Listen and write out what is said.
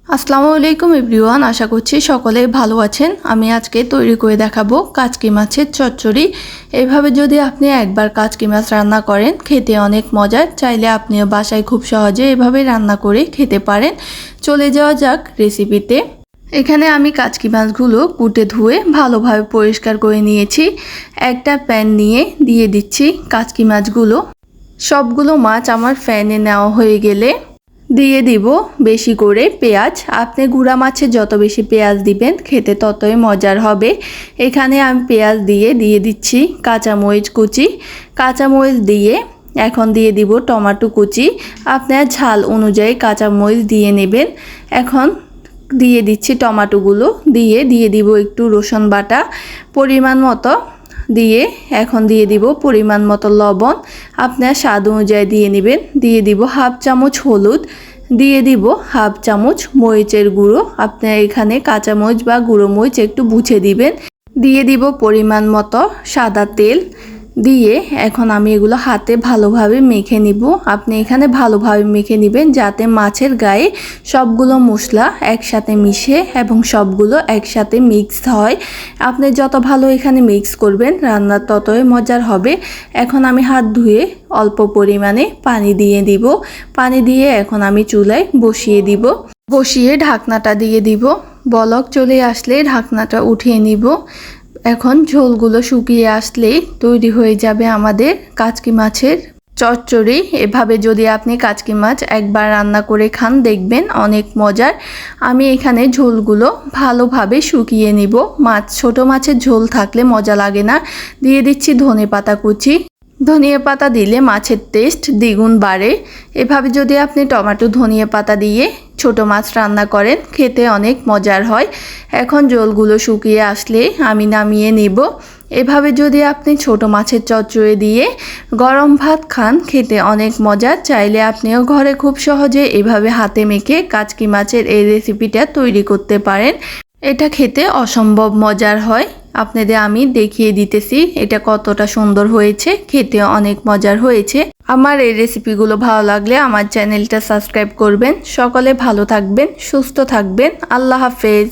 আসসালামু আলাইকুম এভরিওয়ান, আশা করছি সকলেই ভালো আছেন। আমি আজকে তৈরি করে দেখাবো কাচকি মাছের চচ্চড়ি। এইভাবে যদি আপনি একবার কাচকি মাছ রান্না করেন খেতে অনেক মজার। চাইলে আপনিও বাসায় খুব সহজে এভাবে রান্না করে খেতে পারেন। চলে যাওয়া যাক রেসিপিতে। এখানে আমি কাচকি মাছগুলো কুটে ধুয়ে ভালোভাবে পরিষ্কার করে নিয়েছি। একটা প্যান নিয়ে দিয়ে দিচ্ছি কাচকি মাছগুলো। সবগুলো মাছ আমার প্যানে নেওয়া হয়ে গেলে দিয়ে দিব বেশি করে পেঁয়াজ। আপনি গুঁড়া মাছে যত বেশি পেঁয়াজ দিবেন খেতে ততই মজার হবে। এখানে আমি পেঁয়াজ দিয়ে দিচ্ছি কাঁচামরিচ কুচি। কাঁচামরিচ দিয়ে এখন দিয়ে দিব টমেটো কুচি। আপনার ঝাল অনুযায়ী কাঁচামরিচ দিয়ে নেবেন। এখন দিয়ে দিচ্ছি টমেটোগুলো, দিয়ে দিব একটু রসুন বাটা পরিমাণ মতো দিয়ে এখন দিয়ে দিব পরিমাণ মতো লবণ। আপনার স্বাদ অনুযায়ী দিয়ে নেবেন। দিয়ে দিব হাফ চামচ হলুদ, দিয়ে দিব হাফ চামচ মরিচের গুঁড়ো। আপনার এখানে কাঁচা মরিচ বা গুঁড়ো মরিচ একটু বুঝে দিবেন। দিয়ে দিব পরিমাণ মতো সাদা তেল। দিয়ে এখন আমি এগুলো হাতে ভালোভাবে মেখে নিব। আপনি এখানে ভালোভাবে মেখে নেবেন যাতে মাছের গায়ে সবগুলো মশলা একসাথে মিশে এবং সবগুলো একসাথে মিক্সড হয়। আপনি যত ভালো এখানে মিক্স করবেন রান্না ততই মজার হবে। এখন আমি হাত ধুয়ে অল্প পরিমাণে পানি দিয়ে দিব। পানি দিয়ে এখন আমি চুলায় বসিয়ে ঢাকনাটা দিয়ে দিব। বলক চলে আসলে ঢাকনাটা উঠিয়ে নিব। এখন ঝোলগুলো শুকিয়ে আসলেই তৈরি হয়ে যাবে আমাদের কাচকি মাছের চচ্চড়ি। এভাবে যদি আপনি কাচকি মাছ একবার রান্না করে খান দেখবেন অনেক মজার। আমি এখানে ঝোলগুলো ভালোভাবে শুকিয়ে নিব। ছোট মাছের ঝোল থাকলে মজা লাগে না। দিয়ে দিচ্ছি ধনেপাতা কুচি। ধনিয়া পাতা দিলে মাছের টেস্ট দ্বিগুণ বাড়ে। এভাবে যদি আপনি টমেটো ধনিয়া পাতা দিয়ে ছোট মাছ রান্না করেন খেতে অনেক মজার হয়। এখন ঝোলগুলো শুকিয়ে আসলে আমি নামিয়ে নেব। এভাবে যদি আপনি ছোট মাছের চচ্চড়ি দিয়ে গরম ভাত খান খেতে অনেক মজার। চাইলে আপনিও ঘরে খুব সহজে এভাবে হাতে মেখে কাচকি মাছের এই রেসিপিটা তৈরি করতে পারেন। এটা খেতে অসম্ভব মজার হয়। আপনাদের আমি দেখিয়ে দিতেছি এটা কতটা সুন্দর হয়েছে, খেতে অনেক মজার হয়েছে। আমার এই রেসিপিগুলো ভালো লাগলে আমার চ্যানেলটা সাবস্ক্রাইব করবেন। সকলে ভালো থাকবেন, সুস্থ থাকবেন। আল্লাহ হাফেজ।